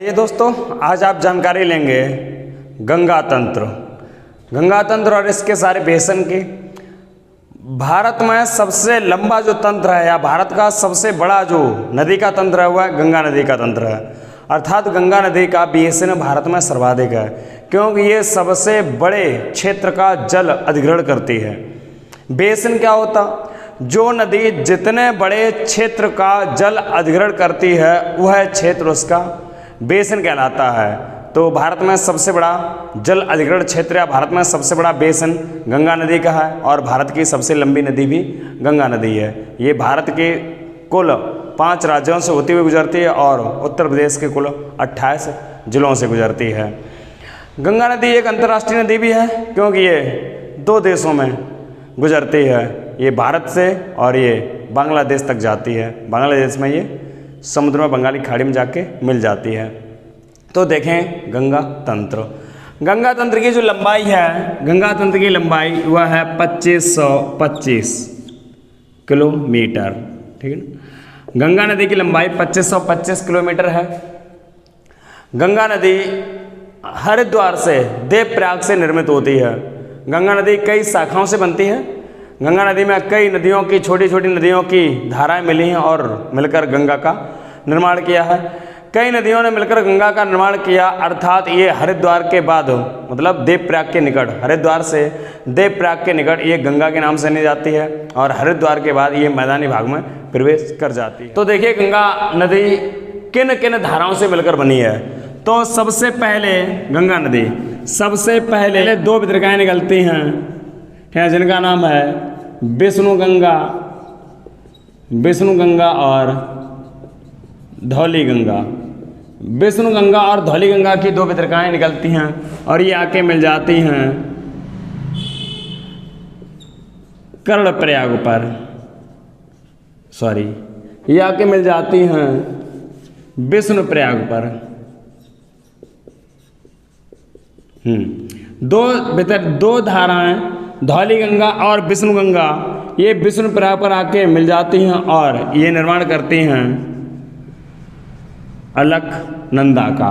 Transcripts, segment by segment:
ये दोस्तों, आज आप जानकारी लेंगे गंगा तंत्र। गंगा तंत्र और इसके सारे बेसन की। भारत में सबसे लंबा जो तंत्र है या भारत का सबसे बड़ा जो नदी का तंत्र है वह गंगा नदी का तंत्र है। अर्थात गंगा नदी का बेसन भारत में सर्वाधिक है, क्योंकि ये सबसे बड़े क्षेत्र का जल अधिग्रहण करती है। बेसन क्या होता? जो नदी जितने बड़े क्षेत्र का जल अधिग्रहण करती है वह क्षेत्र उसका बेसन कहलाता है। तो भारत में सबसे बड़ा जल अधिग्रहण क्षेत्र या भारत में सबसे बड़ा बेसन गंगा नदी का है, और भारत की सबसे लंबी नदी भी गंगा नदी है। ये भारत के कुल 5 राज्यों से होती हुई गुजरती है और उत्तर प्रदेश के कुल 28 जिलों से गुजरती है। गंगा नदी एक अंतर्राष्ट्रीय नदी भी है, क्योंकि ये 2 देशों में गुजरती है। ये भारत से और ये बांग्लादेश तक जाती है। बांग्लादेश में ये समुद्र में बंगाली खाड़ी में जाके मिल जाती है। तो देखें गंगा तंत्र। गंगा तंत्र की जो लंबाई है, गंगा तंत्र की लंबाई वह है 2525 किलोमीटर। ठीक है ना। गंगा नदी की लंबाई 2525 किलोमीटर है। गंगा नदी हरिद्वार से देवप्रयाग से निर्मित होती है। गंगा नदी कई शाखाओं से बनती है। गंगा नदी में कई नदियों की छोटी छोटी नदियों की धाराएं मिली हैं और मिलकर गंगा का निर्माण किया है। कई नदियों ने मिलकर गंगा का निर्माण किया। अर्थात ये हरिद्वार के बाद मतलब देवप्रयाग के निकट, हरिद्वार से देवप्रयाग के निकट ये गंगा के नाम से नहीं जाती है, और हरिद्वार के बाद ये मैदानी भाग में प्रवेश कर जाती है। तो देखिए गंगा नदी किन किन धाराओं से मिलकर बनी है। तो सबसे पहले गंगा नदी सबसे पहले 2 वितरकाएं निकलती हैं, जिनका नाम है विष्णु गंगा और धौली गंगा। विष्णु गंगा और धौली गंगा की 2 वितरकाएं निकलती हैं और ये आके मिल जाती हैं कर्णप्रयाग पर। ये आके मिल जाती हैं विष्णुप्रयाग पर। दो धाराएं धौली गंगा और विष्णु गंगा ये विष्णुप्रयाग पर आके मिल जाती हैं और ये निर्माण करती हैं अलकनंदा का।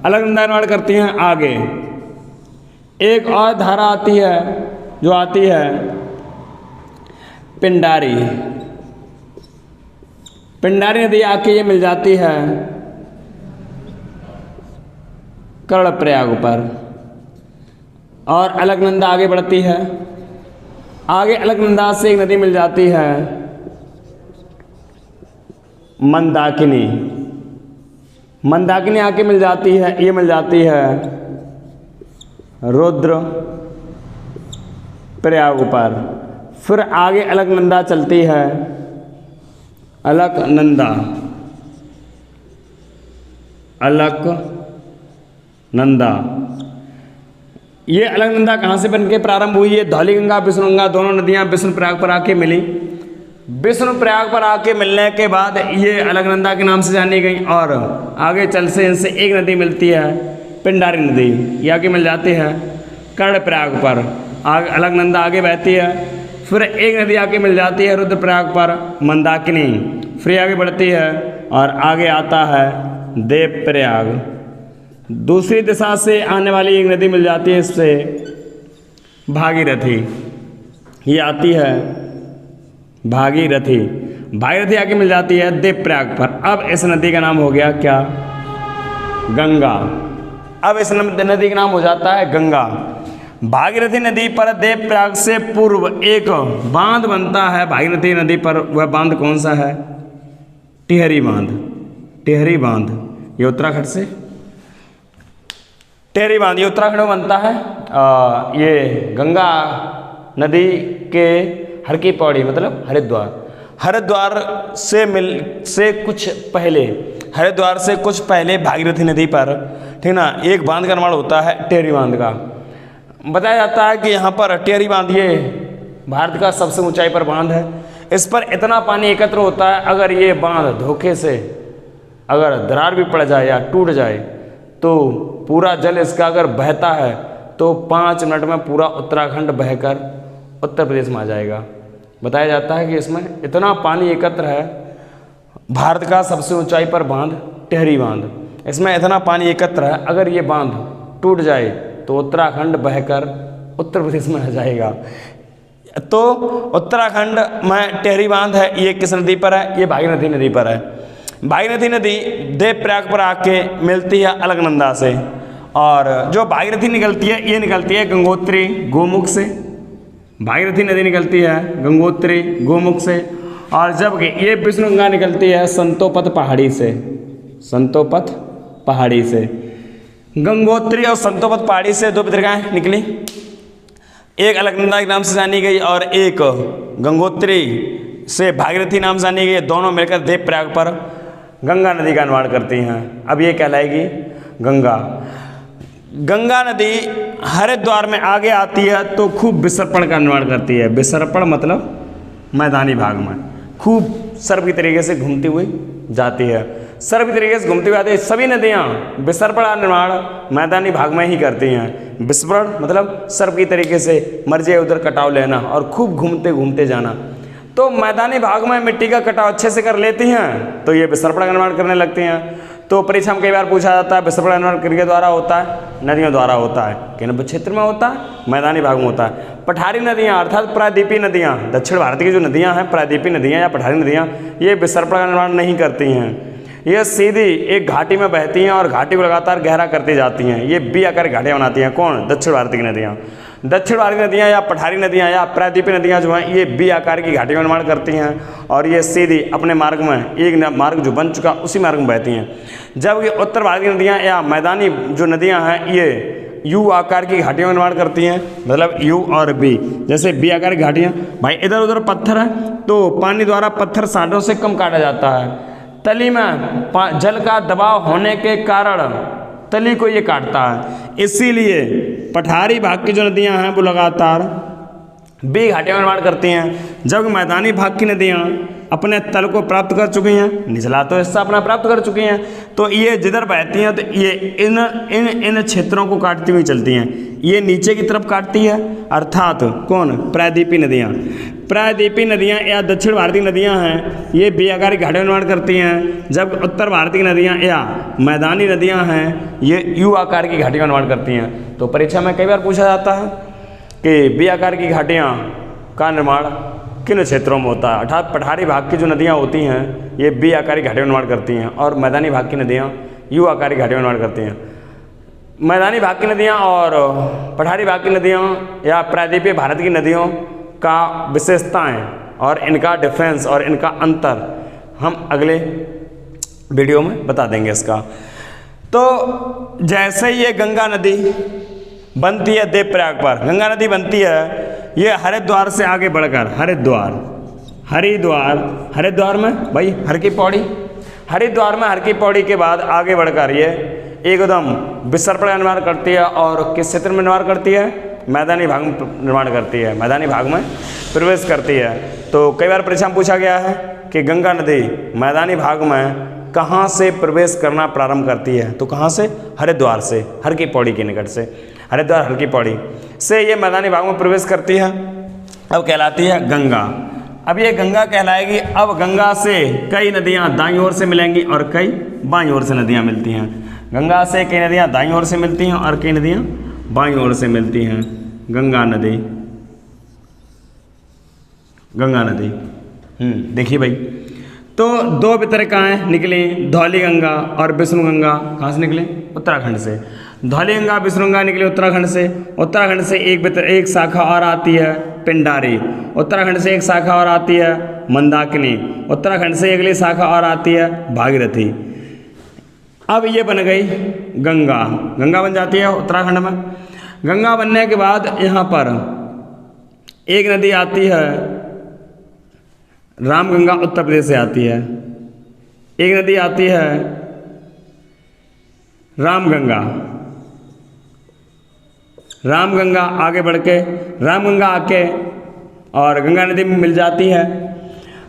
अलकनंदा निर्माण करती हैं। आगे एक और धारा आती है जो आती है पिंडारी। पिंडारी नदी आके ये मिल जाती है कर्णप्रयाग पर, और अलकनंदा आगे बढ़ती है। आगे अलकनंदा से एक नदी मिल जाती है मंदाकिनी। मंदाकिनी आके मिल जाती है, ये मिल जाती है रुद्र प्रयाग पर। फिर आगे अलकनंदा चलती है। अलकनंदा ये अलकनंदा कहाँ से बनके प्रारंभ हुई है? धौली गंगा विष्णु गंगा दोनों नदियाँ विष्णुप्रयाग पर आके मिली। विष्णुप्रयाग पर आके मिलने के बाद ये अलकनंदा के नाम से जानी गई, और आगे चल से इनसे एक नदी मिलती है पिंडारी नदी। ये आके मिल जाती है कर्णप्रयाग पर। आगे अलकनंदा आगे बहती है। फिर एक नदी आके मिल जाती है रुद्रप्रयाग पर मंदाकिनी। फिर आगे बढ़ती है और आगे आता है देवप्रयाग। दूसरी दिशा से आने वाली एक नदी मिल जाती है इससे भागीरथी। ये आती है भागीरथी। भागीरथी आके मिल जाती है देवप्रयाग पर। अब इस नदी का नाम हो गया क्या? गंगा। अब इस नदी का नाम हो जाता है गंगा। भागीरथी नदी पर देवप्रयाग से पूर्व एक बांध बनता है भागीरथी नदी पर। वह बांध कौन सा है? टिहरी बांध। टिहरी बांध ये उत्तराखंड से टिहरी बांध ये उत्तराखंड में बनता है। ये गंगा नदी के हर की पौड़ी मतलब हरिद्वार से कुछ पहले भागीरथी नदी पर, ठीक ना, एक बांध का निर्माण होता है टिहरी बांध का। बताया जाता है कि यहाँ पर टिहरी बांध ये भारत का सबसे ऊंचाई पर बांध है। इस पर इतना पानी एकत्र होता है, अगर ये बांध धोखे से अगर दरार भी पड़ जाए या टूट जाए तो पूरा जल इसका अगर बहता है तो 5 मिनट में पूरा उत्तराखंड बहकर उत्तर प्रदेश में आ जाएगा। बताया जाता है कि इसमें इतना पानी एकत्र है। भारत का सबसे ऊंचाई पर बांध टिहरी बांध। इसमें इतना पानी एकत्र है, अगर ये बांध टूट जाए तो उत्तराखंड बहकर उत्तर प्रदेश में आ जाएगा। तो उत्तराखंड में टेहरी बांध है, ये किस नदी पर है? ये भागीरथी नदी पर है। भागीरथी नदी देवप्रयाग पर आके मिलती है अलकनंदा से, और जो भागीरथी निकलती है ये निकलती है गंगोत्री गोमुख से। भागीरथी नदी निकलती है गंगोत्री गोमुख से, और जबकि ये विष्णुगंगा निकलती है संतोपत पहाड़ी से। संतोपत पहाड़ी से गंगोत्री और संतोपत पहाड़ी से दो पत्रिकाएँ निकली, एक अलकनंदा के नाम से जानी गई और एक गंगोत्री से भागीरथी नाम से जानी गई। दोनों मिलकर देवप्रयाग पर गंगा नदी का निर्माण करती हैं। अब ये कहलाएगी गंगा। गंगा नदी हरिद्वार में आगे आती है तो खूब विसर्पण का निर्माण करती है। विसर्पण मतलब मैदानी भाग में खूब सर्प की तरीके से घूमती हुई जाती है। सर्प की तरीके से घूमती हुई आती है। सभी नदियाँ विसर्पण का निर्माण मैदानी भाग में ही करती हैं। विसर्पण मतलब सर्प की तरीके से मर्जी उधर कटाव लेना और खूब घूमते घूमते जाना। तो मैदानी भाग में मिट्टी का कटाव अच्छे से कर लेती हैं तो ये विसर्पण का निर्माण करने लगती हैं। तो परीक्षा में कई बार पूछा जाता है विसर्पण का निर्माण किसके द्वारा होता है? नदियों द्वारा होता है। किन क्षेत्र में होता है? मैदानी भाग में होता है। पठारी नदियाँ अर्थात प्रायद्वीपीय नदियाँ, दक्षिण भारत की जो नदियाँ हैं प्रायद्वीपीय नदियाँ या पठारी नदियाँ, ये विसर्पण का निर्माण नहीं करती हैं। ये सीधी एक घाटी में बहती हैं और घाटी को लगातार गहरा करती जाती हैं। ये बी आकार की घाटियाँ बनाती हैं। कौन? दक्षिण भारत की नदियाँ। दक्षिण भारतीय नदियाँ या पठारी नदियाँ या प्रायद्वीपीय नदियाँ जो हैं ये बी आकार की घाटियों का निर्माण करती हैं और ये सीधी अपने मार्ग में एक मार्ग जो बन चुका उसी मार्ग में बहती हैं। जब ये उत्तर भारतीय नदियाँ या मैदानी जो नदियाँ हैं ये यू आकार की घाटियों का निर्माण करती हैं, मतलब यू और बी। जैसे बी आकार की घाटियाँ, भाई इधर उधर पत्थर है तो पानी द्वारा पत्थर साठों से कम काटा जाता है। तली में जल का दबाव होने के कारण तली को ये काटता है, इसीलिए पठारी भाग की जो नदियां हैं वो लगातार बी घाटियों का निर्माण करती हैं। जब मैदानी भाग की नदियां अपने तल को प्राप्त कर चुकी हैं, निचला तो हिस्सा अपना प्राप्त कर चुकी हैं, तो ये जिधर बहती हैं तो ये इन क्षेत्रों को काटती हुई चलती हैं। ये नीचे की तरफ काटती है, अर्थात कौन? प्रायद्वीपीय नदियाँ। प्रायद्वीपीय नदियाँ या दक्षिण भारतीय नदियाँ हैं ये बी आकार की घाटियों का निर्माण करती हैं, जब उत्तर भारतीय नदियाँ या मैदानी नदियाँ हैं ये यू आकार की घाटियों का निर्माण करती हैं। तो परीक्षा में कई बार पूछा जाता है कि बी आकार की घाटियाँ का निर्माण किन क्षेत्रों में होता है, अर्थात पठारी भाग की जो नदियाँ होती हैं ये बी आकार की घाटियों का निर्माण करती हैं और मैदानी भाग की नदियाँ यू आकार की घाटियों का निर्माण करती हैं। मैदानी भाग की नदियाँ और पठारी भाग की नदियाँ या प्रायद्वीपीय भारत की नदियों का विशेषताएं और इनका डिफरेंस और इनका अंतर हम अगले वीडियो में बता देंगे इसका। तो जैसे ये गंगा नदी बनती है देवप्रयाग पर, गंगा नदी बनती है ये हरिद्वार से आगे बढ़कर हरिद्वार में भाई हर की पौड़ी, हरिद्वार में हर की पौड़ी के बाद आगे बढ़कर ये एकदम विसर्पण का निर्माण करती है और किस क्षेत्र में निर्माण करती है? मैदानी भाग में निर्माण करती है, मैदानी भाग में प्रवेश करती है। तो कई बार परीक्षा में पूछा गया है कि गंगा नदी मैदानी भाग में कहाँ से प्रवेश करना प्रारंभ करती है? तो कहाँ से? हरिद्वार से, हर की पौड़ी के निकट से, हरिद्वार हर की पौड़ी से ये मैदानी भाग में प्रवेश करती है। अब कहलाती है गंगा। अब ये गंगा कहलाएगी। अब गंगा से कई नदियाँ दाईं ओर से मिलेंगी और कई बाईं ओर से नदियाँ मिलती हैं। गंगा से कई नदियाँ दाईं ओर से मिलती हैं और कई नदियाँ बाईं ओर से मिलती हैं। गंगा नदी, गंगा नदी देखिए भाई, तो दो वितरकाएँ निकली, धौली गंगा और विष्णु गंगा। कहाँ से निकले? उत्तराखंड से। धौली गंगा विष्णु गंगा निकली उत्तराखंड से। उत्तराखंड से एक शाखा और आती है पिंडारी। उत्तराखंड से एक शाखा और आती है मंदाकिनी। उत्तराखंड से अगली शाखा और आती है भागीरथी। अब ये बन गई गंगा। गंगा बन जाती है उत्तराखंड में। गंगा बनने के बाद यहाँ पर एक नदी आती है रामगंगा, उत्तर प्रदेश से आती है। एक नदी आती है रामगंगा। रामगंगा आगे बढ़ के रामगंगा आके और गंगा नदी में मिल जाती है।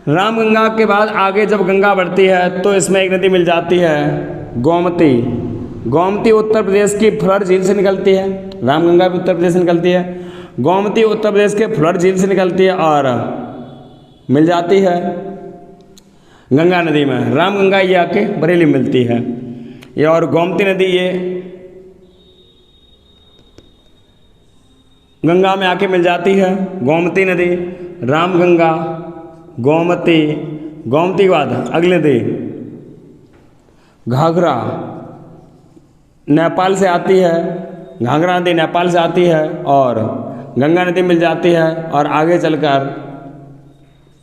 रामगंगा के बाद आगे जब गंगा बढ़ती है तो इसमें एक नदी मिल जाती है गोमती। गोमती उत्तर प्रदेश की फुलर झील से निकलती है। रामगंगा भी उत्तर प्रदेश से निकलती है। गोमती उत्तर प्रदेश के फुलर झील से निकलती है और मिल जाती है गंगा नदी में। रामगंगा ये आके बरेली मिलती है। ये, और गोमती नदी ये गंगा में आके मिल जाती है। गोमती नदी, रामगंगा, गोमती, गोमती के बाद अगली नदी घाघरा नेपाल से आती है, घाघरा नदी नेपाल से आती है और गंगा नदी मिल जाती है। और आगे चलकर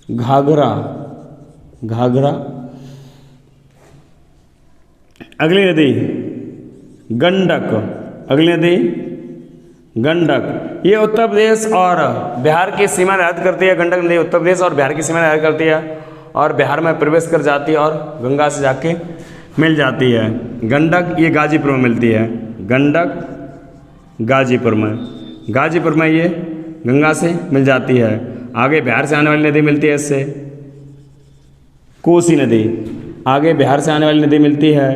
घाघरा, घाघरा, अगली नदी गंडक, अगली नदी गंडक, ये उत्तर प्रदेश और बिहार की सीमा निर्धारित करती है। गंडक नदी उत्तर प्रदेश और बिहार की सीमा निर्धारित करती है और बिहार में प्रवेश कर जाती है और गंगा से जाके मिल जाती है। गंडक ये गाजीपुर में मिलती है, गंडक गाजीपुर में, गाजीपुर में ये गंगा से मिल जाती है। आगे बिहार से आने वाली नदी मिलती है इससे कोसी नदी, आगे बिहार से आने वाली नदी मिलती है,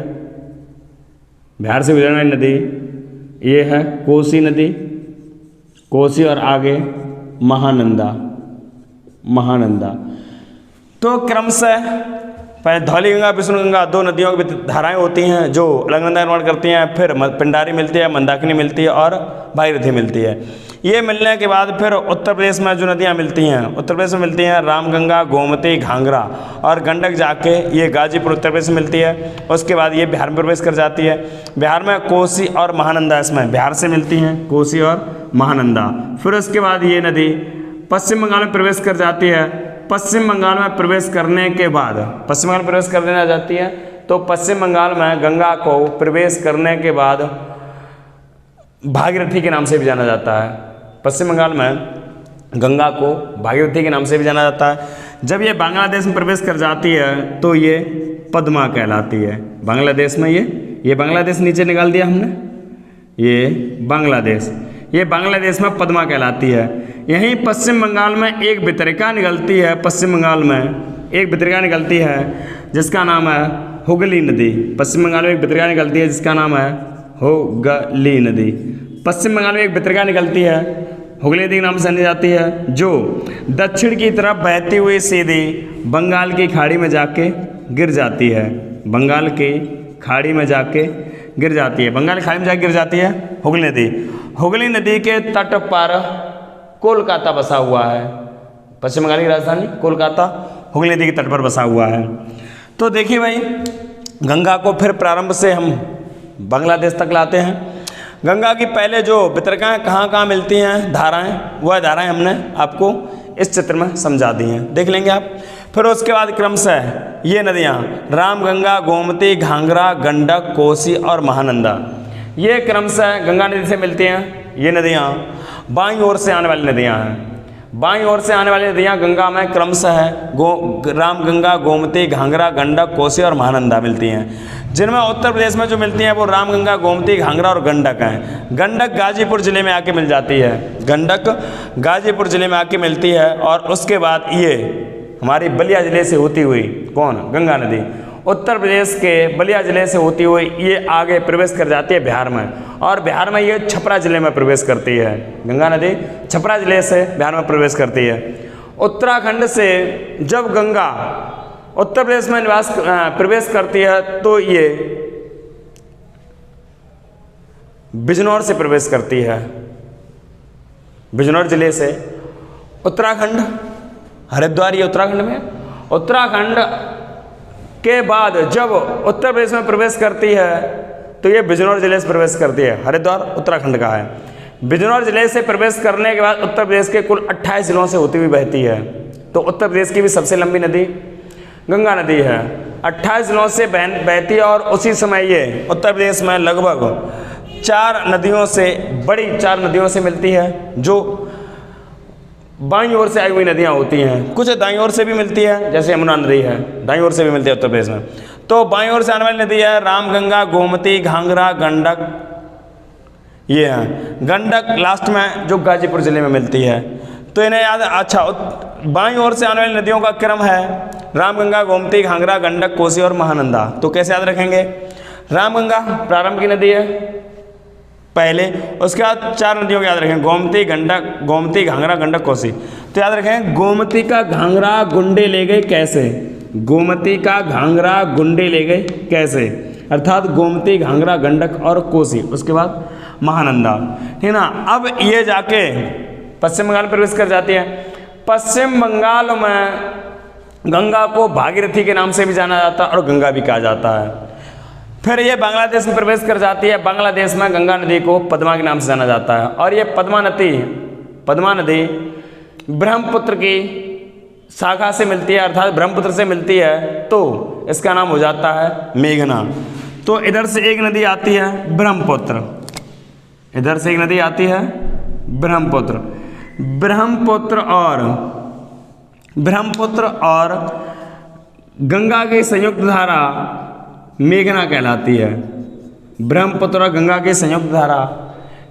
बिहार से गुजरने वाली नदी ये है कोसी नदी, कोसी, और आगे महानंदा, महानंदा। तो क्रमशः पहले धौली गंगा, विष्णु गंगा, दो नदियों की धाराएं होती हैं जो अलग निर्माण करती हैं। फिर पिंडारी मिलती है, मंदाकिनी मिलती है और भागीरथी मिलती है। ये मिलने के बाद फिर उत्तर प्रदेश में जो नदियां मिलती हैं, उत्तर प्रदेश में मिलती हैं रामगंगा, गोमती, घाघरा और गंडक जाके ये गाजीपुर उत्तर प्रदेश में मिलती है। उसके बाद ये बिहार में प्रवेश कर जाती है। बिहार में कोसी और महानंदा इसमें बिहार से मिलती हैं, कोसी और महानंदा। फिर उसके बाद ये नदी पश्चिम बंगाल में प्रवेश कर जाती है। पश्चिम बंगाल में प्रवेश करने के बाद, पश्चिम बंगाल में प्रवेश कर देना जाती है तो पश्चिम बंगाल में गंगा को प्रवेश करने के बाद भागीरथी के नाम से भी जाना जाता है। पश्चिम बंगाल में गंगा को भागीरथी के नाम से भी जाना जाता है। जब ये बांग्लादेश में प्रवेश कर जाती है तो ये पद्मा कहलाती है। बांग्लादेश में ये बांग्लादेश नीचे निकाल दिया हमने, ये बांग्लादेश, ये बांग्लादेश में पद्मा कहलाती है। यहीं पश्चिम बंगाल में एक वितरिका निकलती है, पश्चिम बंगाल में एक वितरिका निकलती है जिसका नाम है हुगली नदी। पश्चिम बंगाल में एक वितरिका निकलती है जिसका नाम है हुगली नदी। पश्चिम बंगाल में एक वितरिका निकलती है, हुगली नदी के नाम से जानी जाती है, जो दक्षिण की तरफ बहती हुई सीधी बंगाल की खाड़ी में जाके गिर जाती है। बंगाल की खाड़ी में जाके गिर जाती है, बंगाल की खाड़ी में जाके गिर जाती है हुगली नदी। हुगली नदी के तट पर कोलकाता बसा हुआ है। पश्चिम बंगाल की राजधानी कोलकाता हुगली नदी के तट पर बसा हुआ है। तो देखिए भाई, गंगा को फिर प्रारंभ से हम बांग्लादेश तक लाते हैं। गंगा की पहले जो वितरकाएँ कहाँ कहाँ मिलती हैं धाराएं, वह धाराएं हमने आपको इस चित्र में समझा दी हैं, देख लेंगे आप। फिर उसके बाद क्रमशः ये नदियाँ रामगंगा, गोमती, घाघरा, गंडक, कोसी और महानंदा, ये क्रमशः गंगा नदी से मिलती हैं। ये नदियाँ बाईं ओर से आने वाली नदियाँ हैं। बाईं ओर से आने वाली नदियाँ गंगा में क्रमशः रामगंगा, गोमती, घाघरा, गंडक, कोसी और महानंदा मिलती हैं। जिनमें उत्तर प्रदेश में जो मिलती हैं वो रामगंगा, गोमती, घाघरा और गंडक हैं। गंडक गाजीपुर जिले में आके मिल जाती है, गंडक गाजीपुर जिले में आके मिलती है। और उसके बाद ये हमारी बलिया जिले से होती हुई, कौन, गंगा नदी, उत्तर प्रदेश के बलिया जिले से होती हुई ये आगे प्रवेश कर जाती है बिहार में, और बिहार में ये छपरा जिले में प्रवेश करती है। गंगा नदी छपरा जिले से बिहार में प्रवेश करती है। उत्तराखंड से जब गंगा उत्तर प्रदेश में प्रवेश करती है तो ये बिजनौर से प्रवेश करती है। बिजनौर जिले से उत्तराखंड, हरिद्वार ये उत्तराखंड में, उत्तराखंड के बाद जब उत्तर प्रदेश में प्रवेश करती है तो ये बिजनौर जिले से प्रवेश करती है। हरिद्वार उत्तराखंड का है। बिजनौर जिले से प्रवेश करने के बाद उत्तर प्रदेश के कुल 28 जिलों से होती हुई बहती है। तो उत्तर प्रदेश की भी सबसे लंबी नदी गंगा नदी है, 28 जिलों से बहती है। और उसी समय ये उत्तर प्रदेश में लगभग 4 नदियों से, बड़ी 4 नदियों से मिलती है, जो बाईं ओर से आई हुई नदियाँ होती हैं। कुछ दाईं ओर से भी मिलती है, जैसे यमुना नदी है, दाईं ओर से भी मिलती है उत्तर प्रदेश में। तो बाईं ओर से आने वाली नदी है रामगंगा, गोमती, घाघरा, गंडक, ये है। गंडक लास्ट में जो गाजीपुर जिले में मिलती है। तो इन्हें याद, अच्छा, बाईं ओर से आने वाली नदियों का क्रम है रामगंगा, गोमती, घाघरा, गंडक, कोसी और महानंदा। तो कैसे याद रखेंगे? रामगंगा प्रारंभ की नदी है पहले, उसके बाद 4 नदियों को याद रखें, गोमती, गंडक, गोमती, घाघरा, गंडक, कोसी। तो याद रखें, गोमती का घाघरा गुंडे ले गए कैसे? गोमती का घाघरा गुंडे ले गए कैसे? अर्थात गोमती, घाघरा, गंडक और कोसी, उसके बाद महानंदा, ठीक है ना। अब ये जाके पश्चिम बंगाल प्रवेश कर जाती है। पश्चिम बंगाल में गंगा को भागीरथी के नाम से भी जाना जाता है और गंगा भी कहा जाता है। फिर ये बांग्लादेश में प्रवेश कर जाती है। बांग्लादेश में गंगा नदी को पद्मा के नाम से जाना जाता है और ये पद्मा नदी ब्रह्मपुत्र की शाखा से मिलती है, अर्थात ब्रह्मपुत्र से मिलती है, तो इसका नाम हो जाता है मेघना। तो इधर से एक नदी आती है ब्रह्मपुत्र, इधर से एक नदी आती है ब्रह्मपुत्र और गंगा की संयुक्त धारा मेघना कहलाती है। ब्रह्मपुत्र और गंगा की संयुक्त धारा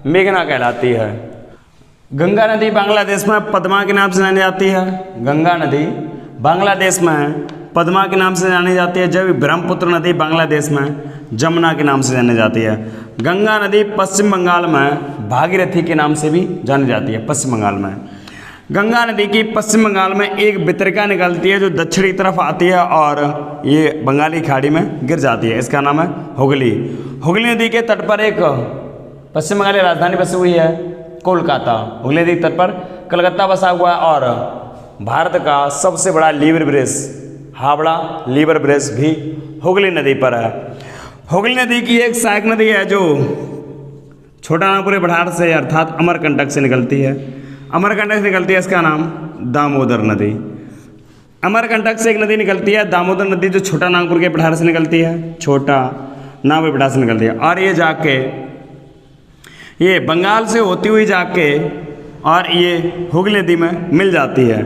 मेघना कहलाती है। गंगा नदी बांग्लादेश में पद्मा के नाम से जानी जाती है। गंगा नदी बांग्लादेश में पद्मा के नाम से जानी जाती है, जब ब्रह्मपुत्र नदी बांग्लादेश में जमुना के नाम से जानी जाती है। गंगा नदी पश्चिम बंगाल में भागीरथी के नाम से भी जानी जाती है। पश्चिम बंगाल में गंगा नदी की पश्चिम बंगाल में एक वितरिका निकलती है जो दक्षिणी तरफ आती है और ये बंगाली खाड़ी में गिर जाती है। इसका नाम है हुगली। हुगली नदी के तट पर एक पश्चिम बंगाल की राजधानी बसी हुई है कोलकाता। हुगली नदी के तट पर कलकत्ता बसा हुआ है और भारत का सबसे बड़ा lever bridge, Howrah lever bridge भी हुगली नदी पर है। हुगली नदी की एक सहायक नदी है जो छोटा नागपुर पठार से अर्थात अमरकंटक से निकलती है। अमरकंटक से निकलती है, इसका नाम दामोदर नदी। अमरकंटक से एक नदी निकलती है दामोदर नदी, जो छोटा नागपुर के पठार से निकलती है, छोटा नागपुर पठार से निकलती है और ये जाके ये बंगाल से होती हुई जाके और ये हुगली नदी में मिल जाती है।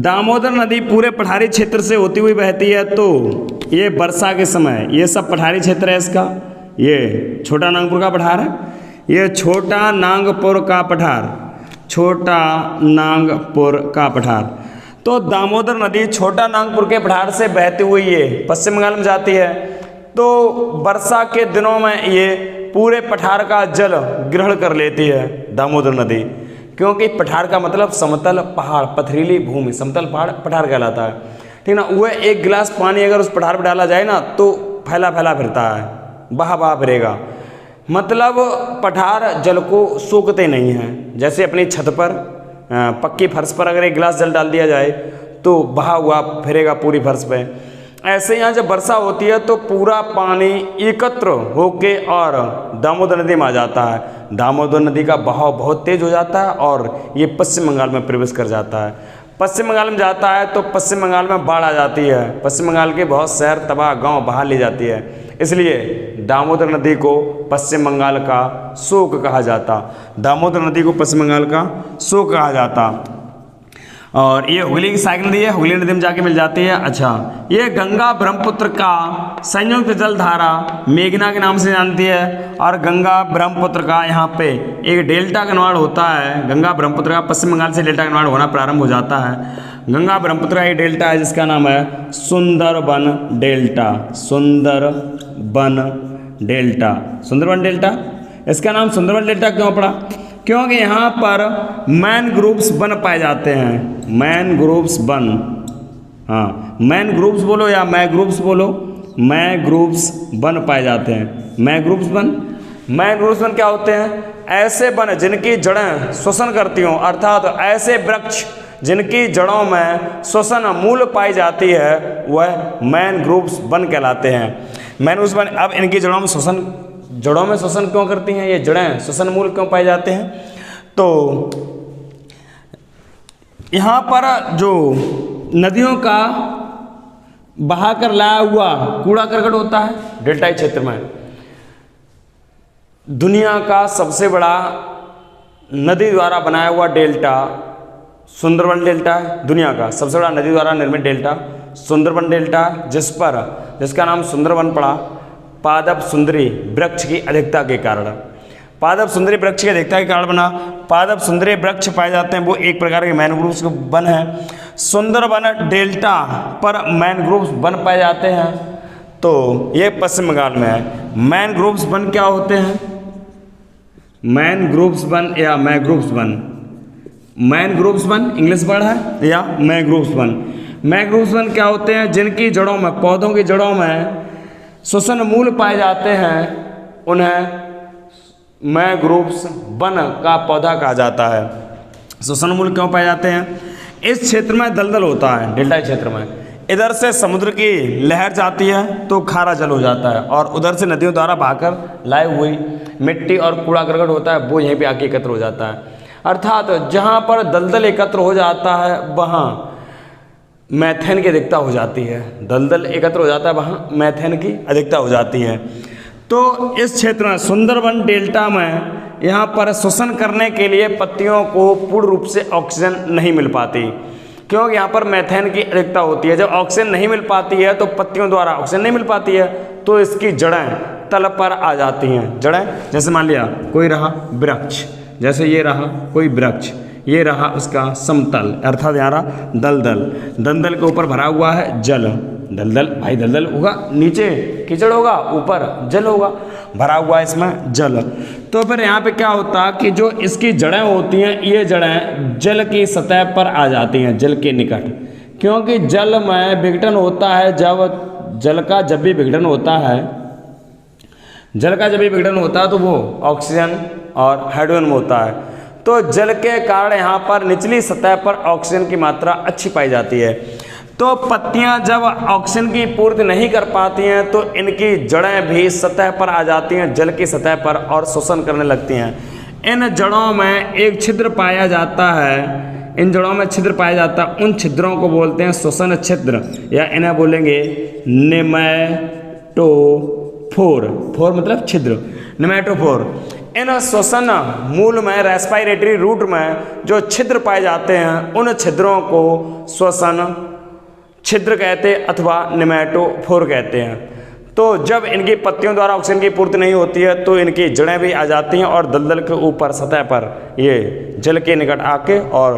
दामोदर नदी पूरे पठारी क्षेत्र से होती हुई बहती है, तो ये वर्षा के समय ये सब पठारी क्षेत्र है इसका। ये छोटा नागपुर का पठार है, ये छोटा नागपुर का पठार। तो दामोदर नदी छोटा नागपुर के पठार से बहती हुई ये पश्चिम बंगाल में जाती है। तो वर्षा के दिनों में ये पूरे पठार का जल ग्रहण कर लेती है दामोदर नदी, क्योंकि पठार का मतलब समतल पहाड़, पथरीली भूमि, समतल पहाड़ पठार कहलाता है, ठीक ना। वह एक गिलास पानी अगर उस पठार पर डाला जाए ना तो फैला फैला फिरता है, बहा फिरेगा। मतलब पठार जल को सोखते नहीं हैं। जैसे अपनी छत पर पक्की फर्श पर अगर एक गिलास जल डाल दिया जाए तो बहा हुआ फिरेगा पूरी फर्श पे, ऐसे यहाँ जब वर्षा होती है तो पूरा पानी एकत्र होके और दामोदर नदी में आ जाता है। दामोदर नदी का बहाव बहुत तेज हो जाता है और ये पश्चिम बंगाल में प्रवेश कर जाता है। पश्चिम बंगाल में जाता है तो पश्चिम बंगाल में बाढ़ आ जाती है। पश्चिम बंगाल के बहुत शहर तबाह गांव बहा ले जाती है। इसलिए दामोदर नदी को पश्चिम बंगाल का शोक कहा जाता। दामोदर नदी को पश्चिम बंगाल का शोक कहा जाता। और ये हुगली की सहायक नदी है, हुगली नदी में जाके मिल जाती है। अच्छा, ये गंगा ब्रह्मपुत्र का संयुक्त जलधारा मेघना के नाम से जानती है और गंगा ब्रह्मपुत्र का यहाँ पे एक डेल्टा का निर्माण होता है। गंगा ब्रह्मपुत्र का पश्चिम बंगाल से डेल्टा का निर्माण होना प्रारंभ हो जाता है। गंगा ब्रह्मपुत्र का एक डेल्टा है जिसका नाम है सुंदरबन डेल्टा। सुंदरबन डेल्टा, इसका नाम सुंदरबन डेल्टा क्यों पड़ा? क्योंकि यहाँ पर मैनग्रोव्स वन पाए जाते हैं। मैनग्रोव्स वन, हाँ मैनग्रोव्स बोलो या मैग्रोव्स बोलो, मैग्रोव्स वन पाए जाते हैं। मैग्रोव्स वन क्या होते हैं? ऐसे वन जिनकी जड़ें श्वसन करती हों, अर्थात ऐसे वृक्ष जिनकी जड़ों में श्वसन मूल पाई जाती है, वह मैनग्रोव्स वन कहलाते हैं। मैनग्रोव्स वन, अब इनकी जड़ों में श्वसन क्यों करती हैं? ये जड़ें श्वसन मूल क्यों पाए जाते हैं? तो यहाँ पर जो नदियों का बहाकर लाया हुआ कूड़ा करकट होता है डेल्टाई क्षेत्र में, दुनिया का सबसे बड़ा नदी द्वारा बनाया हुआ डेल्टा सुंदरबन डेल्टा है। दुनिया का सबसे बड़ा नदी द्वारा निर्मित डेल्टा सुंदरबन डेल्टा, जिसका नाम सुंदरबन पड़ा पादप सुंदरी वृक्ष की अधिकता के कारण। पादप सुंदरी वृक्ष की अधिकता के कारण बना। पादप सुंदरी वृक्ष पाए जाते हैं, वो एक प्रकार के मैनग्रोव्स वन है। सुंदरबन डेल्टा पर मैनग्रोव्स वन पाए जाते हैं। तो ये पश्चिम बंगाल में है। मैनग्रोव्स वन क्या होते हैं? मैनग्रोव्स वन या मैग्रोव्स वन, मैनग्रोव्स वन इंग्लिश वर्ड है या मैग्रोव्स वन। मैग्रोव्स वन क्या होते हैं? जिनकी जड़ों में, पौधों की जड़ों में श्वसन मूल पाए जाते हैं उन्हें मैंग्रोव्स वन का पौधा कहा जाता है। श्वसन मूल क्यों पाए जाते हैं? इस क्षेत्र में दलदल होता है, डेल्टा क्षेत्र में इधर से समुद्र की लहर जाती है तो खारा जल हो जाता है, और उधर से नदियों द्वारा बहाकर लाए हुई मिट्टी और कूड़ा करकट होता है वो यहीं पे आके एकत्र हो जाता है। अर्थात जहाँ पर दलदल एकत्र हो जाता है वहाँ मैथेन की अधिकता हो जाती है। दलदल एकत्र हो जाता है वहाँ मैथेन की अधिकता हो जाती है। तो इस क्षेत्र में सुंदरबन डेल्टा में यहाँ पर श्वसन करने के लिए पत्तियों को पूर्ण रूप से ऑक्सीजन नहीं मिल पाती, क्योंकि यहाँ पर मैथेन की अधिकता होती है। जब ऑक्सीजन नहीं मिल पाती है तो पत्तियों द्वारा ऑक्सीजन नहीं मिल पाती है तो इसकी जड़ें तल पर आ जाती हैं। जड़ें जैसे मान लिया कोई रहा वृक्ष, जैसे ये रहा कोई वृक्ष, ये रहा उसका समतल अर्थात यहाँ रहा दलदल, दलदल के ऊपर भरा हुआ है जल। दलदल भाई दलदल होगा, नीचे कीचड़ होगा, ऊपर जल होगा, भरा हुआ है इसमें जल। तो फिर यहाँ पे क्या होता है कि जो इसकी जड़ें होती हैं ये जड़ें जल की सतह पर आ जाती हैं, जल के निकट, क्योंकि जल में विघटन होता है। जल का जब भी विघटन होता है, जल का जब भी विघटन होता है तो वो ऑक्सीजन और हाइड्रोजन में होता है। तो जल के कारण यहाँ पर निचली सतह पर ऑक्सीजन की मात्रा अच्छी पाई जाती है। तो पत्तियां जब ऑक्सीजन की पूर्ति नहीं कर पाती हैं तो इनकी जड़ें भी सतह पर आ जाती हैं, जल की सतह पर, और शोषण करने लगती हैं। इन जड़ों में एक छिद्र पाया जाता है, इन जड़ों में छिद्र पाया जाता है, उन छिद्रों को बोलते हैं श्वसन छिद्र, या इन्हें बोलेंगे निमैटोफोर। फोर मतलब छिद्र, निमैटोफोर। इन श्वसन मूल में रेस्पिरेटरी रूट में जो छिद्र पाए जाते हैं उन छिद्रों को श्वसन छिद्र कहते अथवा निमैटोफोर कहते हैं। तो जब इनकी पत्तियों द्वारा ऑक्सीजन की पूर्ति नहीं होती है तो इनकी जड़ें भी आ जाती हैं और दलदल के ऊपर सतह पर ये जल के निकट आके और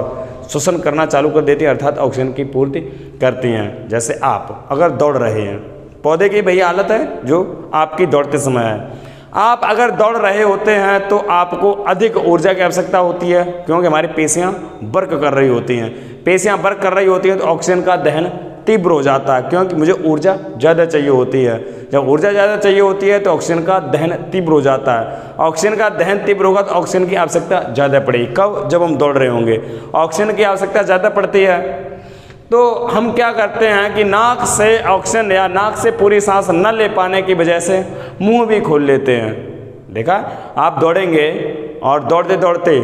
श्वसन करना चालू कर देती हैं, अर्थात ऑक्सीजन की पूर्ति करती हैं। जैसे आप अगर दौड़ रहे हैं, पौधे की भैया हालत है जो आपकी दौड़ते समय है, आप अगर दौड़ रहे होते हैं तो आपको अधिक ऊर्जा की आवश्यकता होती है, क्योंकि हमारी पेशियां वर्क कर रही होती हैं। पेशियां वर्क कर रही होती हैं तो ऑक्सीजन का दहन तीव्र हो जाता है, क्योंकि मुझे ऊर्जा ज़्यादा चाहिए होती है। जब ऊर्जा ज़्यादा चाहिए होती है तो ऑक्सीजन का दहन तीव्र हो जाता है। ऑक्सीजन का दहन तीव्र होगा तो ऑक्सीजन की आवश्यकता ज़्यादा पड़ेगी। कब? जब हम दौड़ रहे होंगे, ऑक्सीजन की आवश्यकता ज़्यादा पड़ती है। तो हम क्या करते हैं कि नाक से ऑक्सीजन या नाक से पूरी सांस न ले पाने की वजह से मुंह भी खोल लेते हैं। देखा, आप दौड़ेंगे और दौड़ते दौड़ते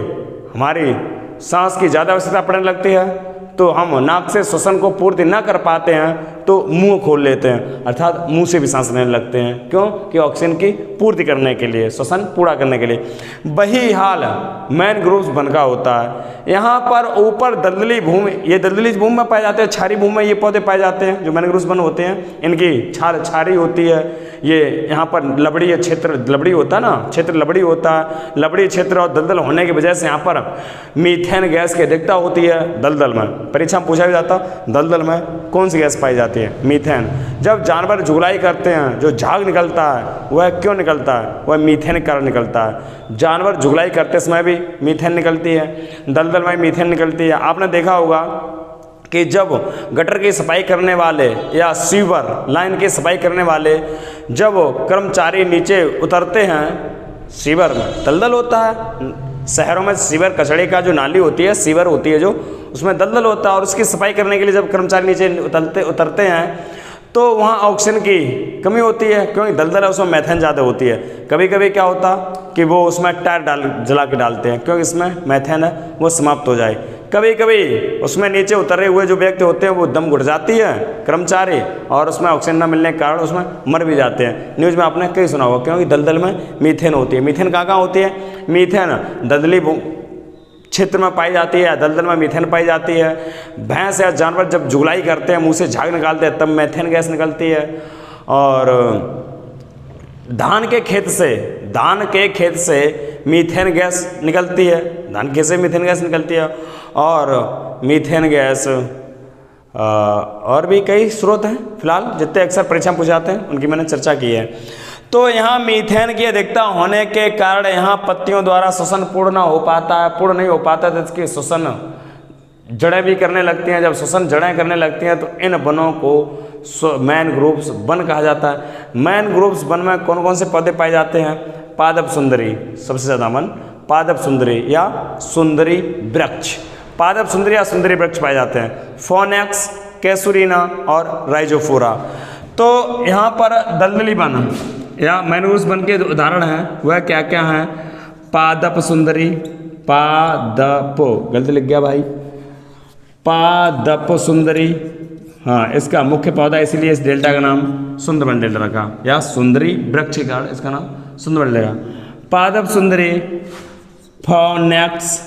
हमारी सांस की ज़्यादा आवश्यकता पड़ने लगती है तो हम नाक से श्वसन को पूर्ति न कर पाते हैं तो मुंह खोल लेते हैं, अर्थात मुंह से भी सांस लेने लगते हैं। क्यों? कि ऑक्सीजन की पूर्ति करने के लिए, श्वसन पूरा करने के लिए। वही हाल मैनग्रोव्स वन का होता है। यहाँ पर ऊपर दलदली भूमि, ये दलदली भूमि में पाए जाते हैं, क्षारीय भूमि में ये पौधे पाए जाते हैं जो मैनग्रोव्स वन होते हैं। इनकी छाल क्षारीय होती है। ये यहाँ पर लबड़ी क्षेत्र, लबड़ी होता है ना, क्षेत्र लबड़ी होता है। लबड़ी क्षेत्र और दलदल होने की वजह से यहाँ पर मीथेन गैस की अधिकता होती है दलदल में। परीक्षा में पूछा भी जाता दलदल में कौन सी गैस पाई जाती है? मीथेन। जब जानवर जुगलाई करते हैं जो झाग निकलता है वह क्यों निकलता है? वह मीथेन के कारण निकलता है। जानवर जुगलाई करते समय भी मीथेन निकलती है, दलदल में मीथेन निकलती है। आपने देखा होगा कि जब गटर की सफाई करने वाले या सीवर लाइन की सफाई करने वाले जब कर्मचारी नीचे उतरते हैं, सीवर में दलदल होता है। शहरों में सीवर कचड़े का जो नाली होती है, सीवर होती है जो, उसमें दलदल होता है और उसकी सफाई करने के लिए जब कर्मचारी नीचे उतरते हैं तो वहाँ ऑक्सीजन की कमी होती है, क्योंकि दलदल है उसमें मैथेन ज़्यादा होती है। कभी कभी क्या होता कि वो उसमें टायर जला के डालते हैं क्योंकि इसमें मैथेन है वो समाप्त हो जाए। कभी कभी उसमें नीचे उतरे हुए जो व्यक्ति होते हैं वो दम घुट जाती है कर्मचारी, और उसमें ऑक्सीजन न मिलने के कारण उसमें मर भी जाते हैं। न्यूज़ में आपने कई सुना होगा, क्योंकि दलदल में मीथेन होती है। मीथेन कहाँ होती है? मीथेन दलदली क्षेत्र में पाई जाती है, दलदल में मीथेन पाई जाती है। भैंस या जानवर जब जुगलाई करते हैं, मुंह से झाग निकालते हैं, तब मीथेन गैस निकलती है। और धान के खेत से मीथेन गैस निकलती है, धान खेत से मीथेन गैस निकलती है। और मीथेन गैस और भी कई स्रोत हैं, फिलहाल जितने अक्सर परीक्षा में पूछे जाते हैं उनकी मैंने चर्चा की है। तो यहाँ मीथेन की अधिकता होने के कारण यहाँ पत्तियों द्वारा श्वसन पूर्ण न हो पाता है, पूर्ण नहीं हो पाता, तो इसकी श्वसन जड़ें भी करने लगती हैं। जब श्वसन जड़ें करने लगती हैं तो इन वनों को मैन ग्रुप्स वन कहा जाता है। मैन ग्रुप्स वन में कौन कौन से पौधे पाए जाते हैं? पादप सुंदरी, सबसे ज़्यादा वन पादप सुंदरी या सुंदरी वृक्ष, पादप सुंदरी या सुंदरी वृक्ष पाए जाते हैं। फोनेक्स, कैसूरीना और राइजोफोरा। तो यहाँ पर दलदली वन या मैनग्रोव्स वन के उदाहरण हैं वह क्या क्या हैं? पादप सुंदरी, पादप, गलती लिख गया भाई, पादप सुंदरी, हाँ इसका मुख्य पौधा इसीलिए इस डेल्टा का नाम सुंदरवन डेल्टा रखा, या सुंदरी वृक्ष के कारण इसका नाम सुंदरवन डेल्टा। पादप सुंदरी, फोनेक्स,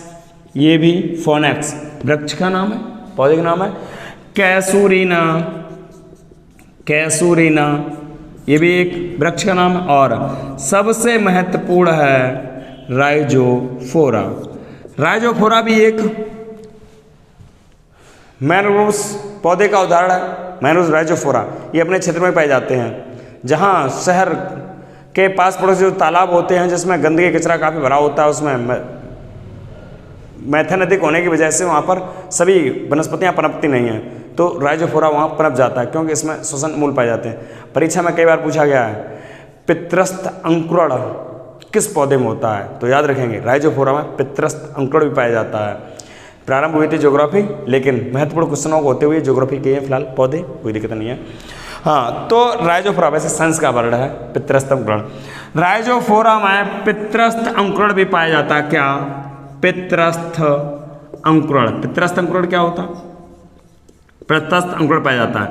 ये भी फोनेक्स वृक्ष का नाम है, पौधे का नाम है। कैसूरीना, कैसूरीना ये भी एक वृक्ष का नाम है। और सबसे महत्वपूर्ण है राइजोफोरा। राइजोफोरा भी एक मैनग्रोव्स पौधे का उदाहरण है। मैनग्रोव्स राइजोफोरा ये अपने क्षेत्र में पाए जाते हैं जहाँ शहर के पास पड़ोस जो तालाब होते हैं जिसमें गंदगी कचरा काफ़ी भरा होता है, उसमें मैथेन अधिक होने की वजह से वहाँ पर सभी वनस्पतियाँ पनपती नहीं हैं, तो राइजोफोरा वहाँ पनप जाता है क्योंकि इसमें श्वसन मूल पाए जाते हैं। परीक्षा में कई बार पूछा गया है पित्रस्थ अंकुरण किस पौधे में होता है, तो याद रखेंगे राइजोफोरा में पित्रस्थ अंकुरण भी पाया जाता है। प्रारंभ हुई थी ज्योग्राफी, लेकिन महत्वपूर्ण क्वेश्चनों को होते हुए ज्योग्राफी के फिलहाल पौधे, कोई दिक्कत नहीं है। हाँ, तो राइजोफोरा वैसे साइंस का वर्ड है पित्रस्थ अंकुरण। राइजोफोरा में पित्रस्थ अंकुरण भी पाया जाता है। क्या? पित्रस्थ अंकुरण। पित्रस्थ अंकुरण क्या होता है? पित्रस्थ अंकुरण पाया जाता है।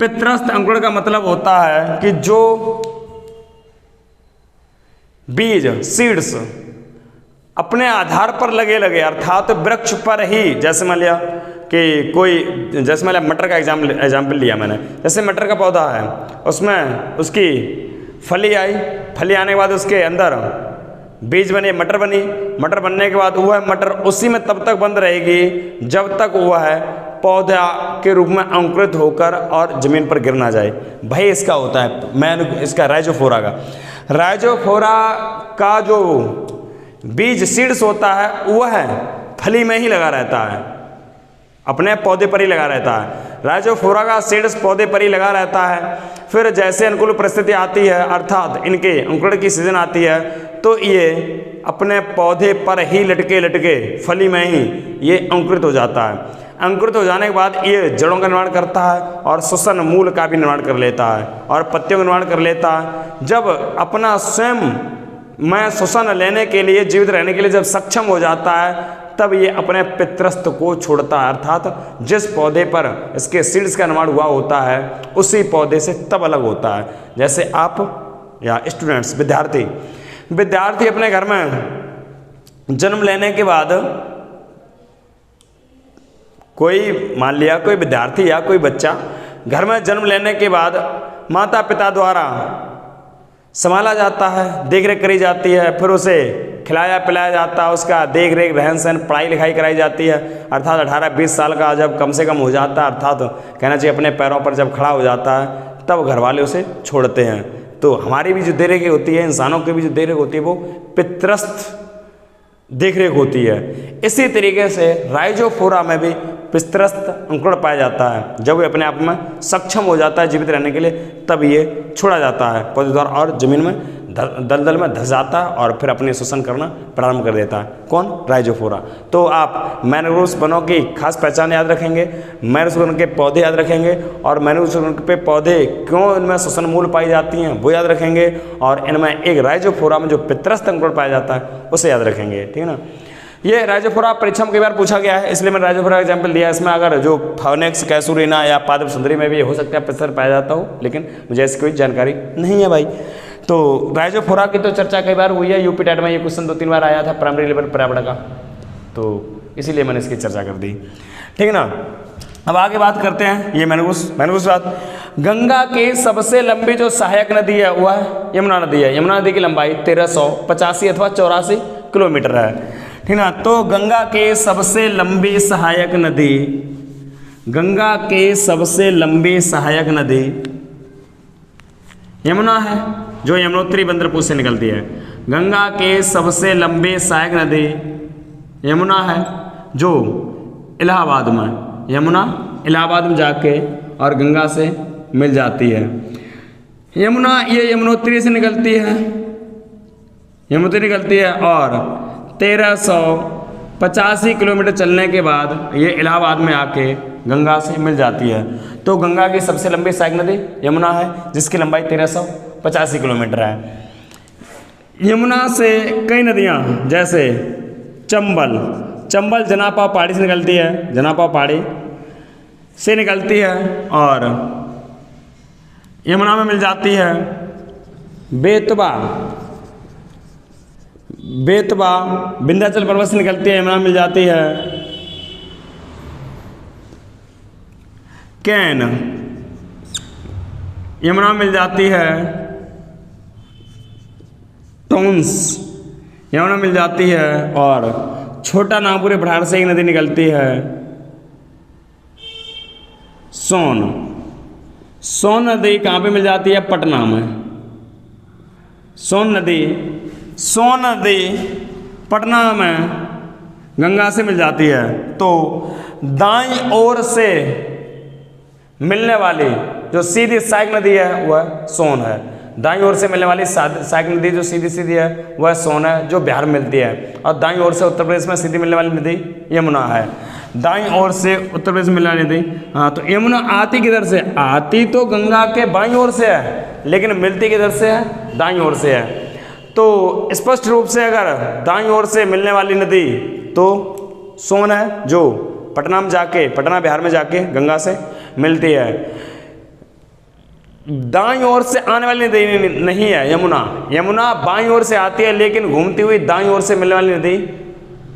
पित्रस्थ अंकुरण का मतलब होता है कि जो बीज सीड्स अपने आधार पर लगे अर्थात वृक्ष पर ही, जैसे मान लिया कि कोई, जैसे मान लिया मटर का एग्जाम्पल लिया मैंने, जैसे मटर का पौधा है उसमें उसकी फली आई, फली आने के बाद उसके अंदर बीज बने, मटर बनी, मटर बनने के बाद वह मटर उसी में तब तक बंद रहेगी जब तक वह पौधा के रूप में अंकुरित होकर और जमीन पर गिर ना जाए। भाई इसका होता है मैन, इसका राइजोफोरा का जो बीज सीड्स होता है वह फली में ही लगा रहता है, अपने पौधे पर ही लगा रहता है। राइजोफोरा का सीड्स पौधे पर ही लगा रहता है। फिर जैसे अनुकूल परिस्थिति आती है अर्थात इनके अंकुरण की सीजन आती है तो ये अपने पौधे पर ही लटके फली में ही ये अंकुरित हो जाता है। अंकुरित हो जाने के बाद ये जड़ों का निर्माण करता है और श्वसन मूल का भी निर्माण कर लेता है और पत्तियों का निर्माण कर लेता है। जब अपना स्वयं में श्वसन लेने के लिए, जीवित रहने के लिए जब सक्षम हो जाता है तब ये अपने पित्रस्थ को छोड़ता है, अर्थात जिस पौधे पर इसके सीड्स का निर्माण हुआ होता है उसी पौधे से तब अलग होता है। जैसे आप या स्टूडेंट्स, विद्यार्थी अपने घर में जन्म लेने के बाद, कोई मान लिया कोई विद्यार्थी या कोई बच्चा घर में जन्म लेने के बाद माता पिता द्वारा संभाला जाता है, देख रेख करी जाती है, फिर उसे खिलाया पिलाया जाता है, उसका देख रेख रहन सहन पढ़ाई लिखाई कराई जाती है। अर्थात 18-20 साल का जब कम से कम हो जाता है, अर्थात कहना चाहिए अपने पैरों पर जब खड़ा हो जाता है तब घर वाले उसे छोड़ते हैं। तो हमारी भी जो देख रेख होती है, इंसानों की भी जो देख रेख होती है वो पित्रस्थ देख रेख होती है। इसी तरीके से राइजोफोरा में भी पित्रस्थ अंकुरण पाया जाता है। जब ये अपने आप में सक्षम हो जाता है जीवित रहने के लिए तब ये छोड़ा जाता है पौधे द्वारा और जमीन में दलदल में धस जाता है और फिर अपने श्वसन करना प्रारंभ कर देता है। कौन? राइजोफोरा। तो आप मैनग्रोव्स वनों की खास पहचान याद रखेंगे, मैनग्रोव्स वन के पौधे याद रखेंगे और मैनग्रोव्स वन पे पौधे क्यों इनमें श्वसन मूल पाई जाती हैं वो याद रखेंगे और इनमें एक राइजोफोरा में जो पित्रस्थ अंकुरण पाया जाता है उसे याद रखेंगे। ठीक है ना? ये राइजोफोरा परीक्षा में कई बार पूछा गया है इसलिए मैंने राइजोफोरा का एग्जाम्पल दिया। इसमें अगर जो फोनेक्स, कैसूरीना या पादप सुंदरी में भी हो सकता है पित्रस्थ पाया जाता हो, लेकिन मुझे इसकी कोई जानकारी नहीं है भाई। तो राइजोफोरा की तो चर्चा कई बार हुई है, यूपी टेट में ये क्वेश्चन 2-3 बार आया था प्राइमरी लेवल पर्यावरण का, तो इसीलिए मैंने इसकी चर्चा कर दी। ठीक है ना? अब आगे बात करते हैं ये मैनग्रोव्स बात। गंगा की सबसे लंबी जो सहायक नदी है वह यमुना नदी है। यमुना नदी की लंबाई 1385 अथवा 84 किलोमीटर है। ठीक ना? तो गंगा के सबसे लंबी सहायक नदी, गंगा के सबसे लंबी सहायक नदी यमुना है जो यमुनोत्री बंदरपुर से निकलती है। गंगा के सबसे लंबी सहायक नदी यमुना है जो इलाहाबाद में, यमुना इलाहाबाद में जाके और गंगा से मिल जाती है। यमुना ये यमुनोत्री से निकलती है, यमुनोत्री निकलती है और 1385 किलोमीटर चलने के बाद ये इलाहाबाद में आके गंगा से मिल जाती है। तो गंगा की सबसे लंबी सहायक नदी यमुना है, जिसकी लंबाई 1385 किलोमीटर है। यमुना से कई नदियाँ जैसे चंबल, चंबल जनापा पहाड़ी से निकलती है, जनापा पहाड़ी से निकलती है और यमुना में मिल जाती है। बेतवा, बेतवा विंध्याचल पर्वत से निकलती है, यमुना में मिल जाती है। कैन यमुना में मिल जाती है। टोंस यमुना मिल जाती है और छोटा नागपुर भराड़ से एक नदी निकलती है, सोन। सोन नदी कहाँ पे मिल जाती है? पटना में। सोन नदी पटना में गंगा से मिल जाती है। तो दाईं ओर से मिलने वाली जो सीधी सहायक नदी है वह सोन है। दाईं ओर से मिलने वाली सहायक नदी जो सीधी सीधी है वह सोन है, जो बिहार में मिलती है। और दाईं ओर से उत्तर प्रदेश में सीधी मिलने वाली नदी यमुना है। दाईं ओर से उत्तर प्रदेश में मिलने वाली नदी, हाँ, तो यमुना आती किधर से? आती तो गंगा के बाईं ओर से है, लेकिन मिलती किधर से है? दाईं ओर से है। तो स्पष्ट रूप से अगर दाईं ओर से मिलने वाली नदी तो सोन है, जो पटना में जाके, पटना बिहार में जाके गंगा से मिलती है। दाईं ओर से आने वाली नदी नहीं है यमुना। यमुना बाईं ओर से आती है, लेकिन घूमती हुई दाईं ओर से मिलने वाली नदी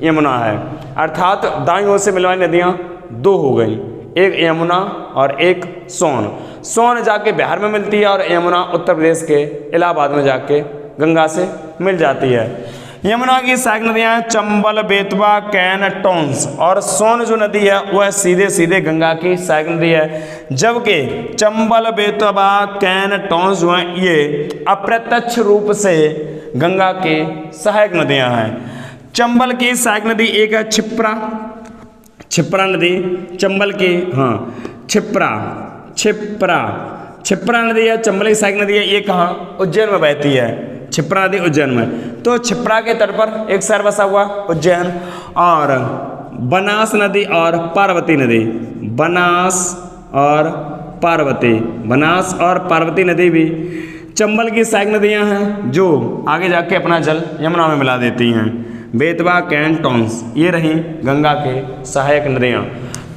यमुना है। अर्थात दाईं ओर से मिलने वाली नदियाँ दो हो गई, एक यमुना और एक सोन। सोन जाके बिहार में मिलती है और यमुना उत्तर प्रदेश के इलाहाबाद में जाके गंगा से मिल जाती है। यमुना की सहायक नदियाँ हैं चंबल, बेतवा, कैन, टोंस, और सोन जो नदी है वह सीधे सीधे गंगा की सहायक नदी है। जबकि चंबल, बेतवा, कैन, टोंस जो हैं ये अप्रत्यक्ष रूप से गंगा की सहायक नदियाँ हैं। चंबल की सहायक नदी एक है छिप्रा, छिप्रा नदी चंबल की, हाँ, छिप्रा नदी है, चंबल की सहायक नदी है। ये कहाँ? उज्जैन में बहती है, छिप्रा नदी उज्जैन में। तो छिप्रा के तट पर एक शहर बसा हुआ उज्जैन। और बनास नदी और पार्वती नदी, बनास और पार्वती नदी भी चंबल की सहायक नदियाँ हैं, जो आगे जाके अपना जल यमुना में मिला देती हैं। बेतवा, कैन, टोंस ये रही गंगा के सहायक नदियाँ।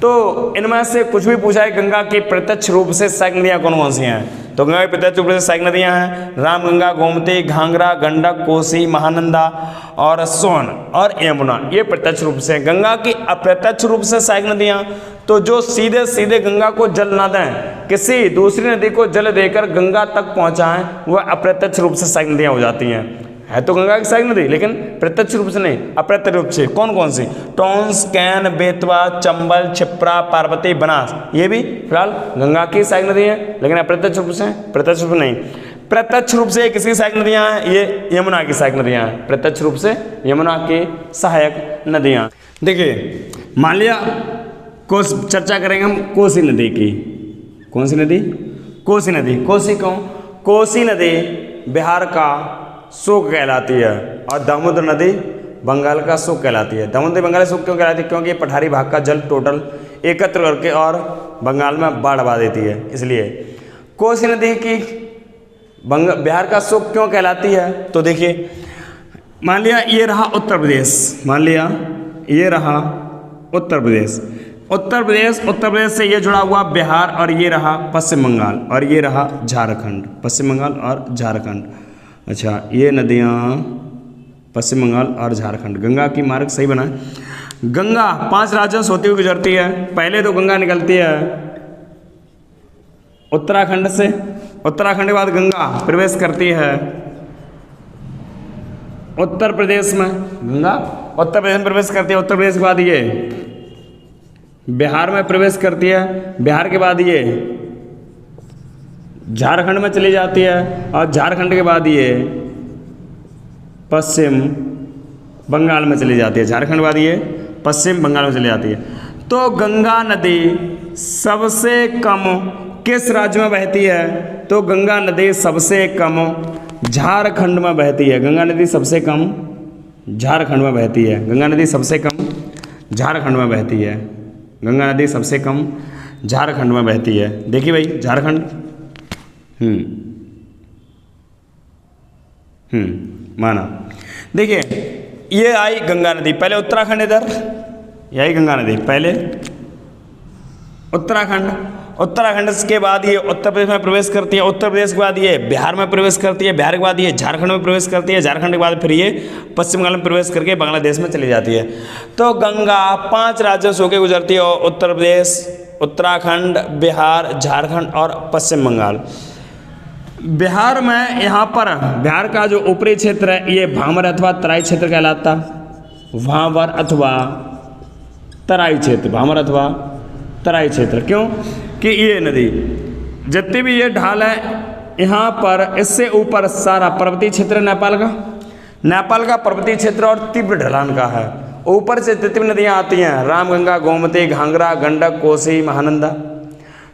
तो इनमें से कुछ भी पूछा है गंगा की प्रत्यक्ष रूप से सहायक नदियाँ कौन कौन सी हैं? तो गंगा की प्रत्यक्ष रूप से सहायक नदियाँ हैं रामगंगा, गोमती, घाघरा, गंडक, कोसी, महानंदा और सोन और यमुना, ये प्रत्यक्ष रूप से। गंगा की अप्रत्यक्ष रूप से सहायक नदियाँ, तो जो सीधे सीधे गंगा को जल ना दें, किसी दूसरी नदी को जल देकर गंगा तक पहुँचाएं, वह अप्रत्यक्ष रूप से सहायक नदियाँ हो जाती हैं। है तो गंगा की सहायक नदी, लेकिन प्रत्यक्ष रूप से नहीं, अप्रत्यक्ष रूप से। कौन कौन सी? टोंस, कैन, बेतवा, चंबल, छिप्रा, पार्वती, बनास, ये भी फिलहाल गंगा की सहायक नदी है, लेकिन अप्रत्यक्ष रूप से, प्रत्यक्ष रूप नहीं। प्रत्यक्ष रूप से किसकी सहायक नदियाँ हैं? ये यमुना की सहायक नदियाँ हैं। प्रत्यक्ष रूप से यमुना की सहायक नदियाँ। देखिए, मान लिया चर्चा करेंगे हम कोसी नदी की। कौन सी नदी? कोसी नदी। कोसी क्यों? कोसी नदी बिहार का शोक कहलाती है और दामोदर नदी बंगाल का शोक कहलाती है। दामोदर बंगाल का शोक क्यों कहलाती है? क्योंकि पठारी भाग का जल टोटल एकत्र करके और बंगाल में बाढ़ बहा देती है, इसलिए कोसी नदी की बिहार का शोक क्यों कहलाती है? तो देखिए, मान लिया ये रहा उत्तर प्रदेश, मान लिया ये रहा उत्तर प्रदेश, उत्तर प्रदेश से ये जुड़ा हुआ बिहार, और ये रहा पश्चिम बंगाल, और ये रहा झारखंड, पश्चिम बंगाल और झारखंड। अच्छा, ये नदियाँ पश्चिम बंगाल और झारखंड। गंगा की मार्ग सही बना है। गंगा 5 राज्यों से होती हुई गुजरती है। पहले तो गंगा निकलती है उत्तराखंड से, उत्तराखंड के बाद गंगा प्रवेश करती है उत्तर प्रदेश में। गंगा उत्तर प्रदेश में प्रवेश करती है, उत्तर प्रदेश के बाद ये बिहार में प्रवेश करती है, बिहार के बाद ये झारखंड में चली जाती है, और झारखंड के बाद ये पश्चिम बंगाल में चली जाती है। झारखंड के बाद ये पश्चिम बंगाल में चली जाती है। तो गंगा नदी सबसे कम किस राज्य में बहती है? तो गंगा नदी सबसे कम झारखंड में बहती है। गंगा नदी सबसे कम झारखंड में बहती है। गंगा नदी सबसे कम झारखंड में बहती है। गंगा नदी सबसे कम झारखंड में बहती है। देखिए भाई झारखंड, माना। देखिए ये आई गंगा नदी, पहले उत्तराखंड, इधर ये आई गंगा नदी, पहले उत्तराखंड, उत्तराखंड के बाद ये उत्तर प्रदेश में प्रवेश करती है, उत्तर प्रदेश के बाद ये बिहार में प्रवेश करती है, बिहार के बाद ये झारखंड में प्रवेश करती है, झारखंड के बाद फिर ये पश्चिम बंगाल में प्रवेश करके बांग्लादेश में चली जाती है। तो गंगा 5 राज्यों से होकर गुजरती है, उत्तर प्रदेश, उत्तराखंड, बिहार, झारखंड और पश्चिम बंगाल। बिहार में यहाँ पर बिहार का जो ऊपरी क्षेत्र है ये भांवर अथवा तराई क्षेत्र कहलाता, भांवर अथवा तराई क्षेत्र, भांवर अथवा तराई क्षेत्र। क्यों कि ये नदी जितनी भी ये ढाल है यहाँ पर, इससे ऊपर सारा पर्वतीय क्षेत्र नेपाल का पर्वतीय क्षेत्र और तीव्र ढलान का है। ऊपर से जितनी भी नदियाँ आती हैं, रामगंगा, गोमती, घाघरा, गंडक, कोसी, महानंदा,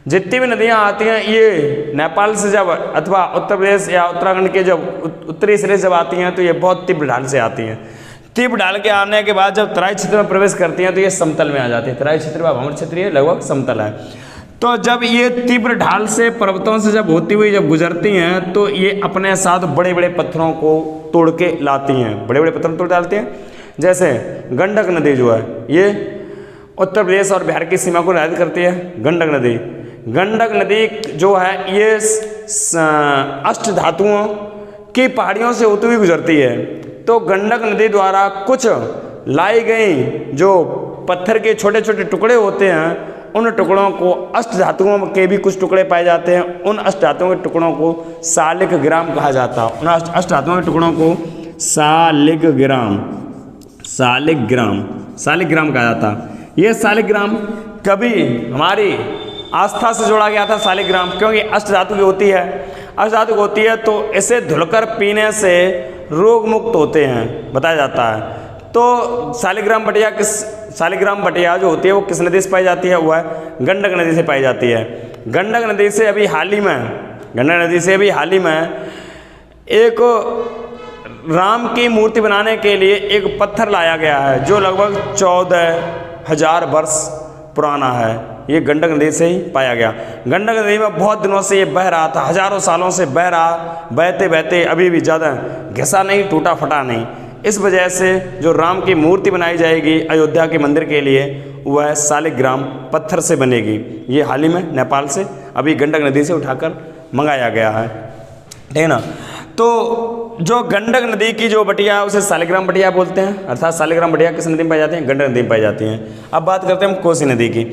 जितनी भी नदियाँ आती हैं ये नेपाल से जब अथवा उत्तर प्रदेश या उत्तराखंड के जब उत्तरी सिरे जब आती हैं तो ये बहुत तीव्र ढाल से आती हैं। तीव्र ढाल के आने के बाद जब तराई क्षेत्र में प्रवेश करती हैं तो ये समतल में आ जाती है। तराई क्षेत्र व भांवर क्षेत्र ये लगभग समतल है। तो जब ये तीव्र ढाल से पर्वतों से जब होती हुई जब गुजरती हैं तो ये अपने साथ बड़े बड़े पत्थरों को तोड़ के लाती हैं, बड़े बड़े पत्थर तोड़ डालती हैं। जैसे गंडक नदी जो है ये उत्तर प्रदेश और बिहार की सीमा को निर्धारित करती है। गंडक नदी जो है ये अष्ट धातुओं की पहाड़ियों से होती हुई गुजरती है। तो गंडक नदी द्वारा कुछ लाई गई जो पत्थर के छोटे छोटे टुकड़े होते हैं, उन टुकड़ों को अष्ट धातुओं के भी कुछ टुकड़े पाए जाते हैं, उन अष्ट धातुओं के टुकड़ों को सालिग्राम कहा जाता है। उन अष्ट धातुओं के टुकड़ों को सालिग्राम कहा जाता। ये सालिग्राम कभी हमारी आस्था से जोड़ा गया था सालिग्राम, क्योंकि अष्ट धातु की होती है, अष्ट धातु की होती है तो इसे धुलकर पीने से रोग मुक्त होते हैं बताया जाता है। तो सालिग्राम बटिया जो होती है वो किस नदी से पाई जाती है? वह गंडक नदी से पाई जाती है। गंडक नदी से अभी हाल ही में एक राम की मूर्ति बनाने के लिए एक पत्थर लाया गया है जो लगभग 14,000 वर्ष पुराना है। ये गंडक नदी से ही पाया गया। गंडक नदी में बहुत दिनों से ये बह रहा था, हजारों सालों से बह रहा, बहते बहते अभी भी ज़्यादा घिसा नहीं, टूटा फटा नहीं। इस वजह से जो राम की मूर्ति बनाई जाएगी अयोध्या के मंदिर के लिए वह सालिग्राम पत्थर से बनेगी। ये हाल ही में नेपाल से अभी गंडक नदी से उठाकर मंगाया गया है, ठीक है ना। तो जो गंडक नदी की जो बटिया उसे सालिग्राम बटिया बोलते हैं, अर्थात सालिग्राम बटिया किस नदी में पाई जाती हैं? गंडक नदी में पाई जाती हैं। अब बात करते हैं हम कोसी नदी की।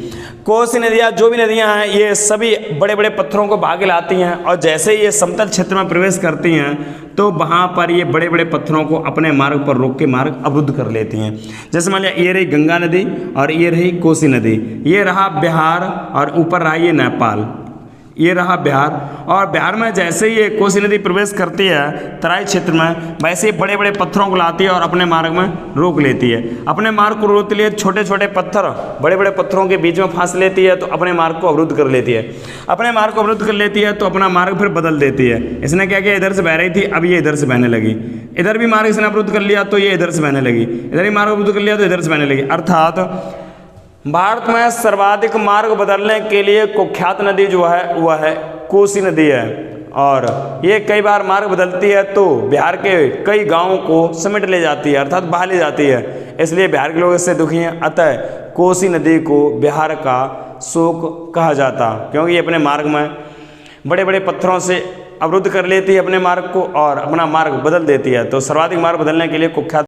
कोसी नदियाँ जो भी नदियाँ हैं ये सभी बड़े बड़े पत्थरों को भागे लाती हैं और जैसे ही ये समतल क्षेत्र में प्रवेश करती हैं तो वहाँ पर ये बड़े बड़े पत्थरों को अपने मार्ग पर रोक के मार्ग अवरुद्ध कर लेती हैं। जैसे मान लिया ये रही गंगा नदी और ये रही कोसी नदी, ये रहा बिहार और ऊपर रहा ये नेपाल, ये रहा बिहार। और बिहार में जैसे ही ये कोसी नदी प्रवेश करती है तराई क्षेत्र में, वैसे ही बड़े बड़े पत्थरों को लाती है और अपने मार्ग में रोक लेती है। अपने मार्ग को रोकते लिए छोटे छोटे पत्थर बड़े बड़े पत्थरों के बीच में फांस लेती है तो अपने मार्ग को अवरुद्ध कर लेती है। अपने मार्ग को अवरुद्ध कर लेती है तो अपना मार्ग फिर बदल देती है। इसने क्या किया, इधर से बह रही थी अब ये इधर से बहने लगी, इधर भी मार्ग इसने अवरुद्ध कर लिया तो ये इधर से बहने लगी, इधर भी मार्ग अवरुद्ध कर लिया तो इधर से बहने लगी। अर्थात भारत में सर्वाधिक मार्ग बदलने के लिए कुख्यात नदी जो है वह है कोसी नदी है। और ये कई बार मार्ग बदलती है तो बिहार के कई गांवों को समेट ले जाती है, अर्थात बहा ले जाती है। इसलिए बिहार के लोग इससे दुखी हैं। अतः कोसी नदी को बिहार का शोक कहा जाता, क्योंकि ये अपने मार्ग में बड़े बड़े पत्थरों से अवरुद्ध कर लेती है अपने मार्ग को और अपना मार्ग बदल देती है। तो सर्वाधिक मार्ग बदलने के लिए कुख्यात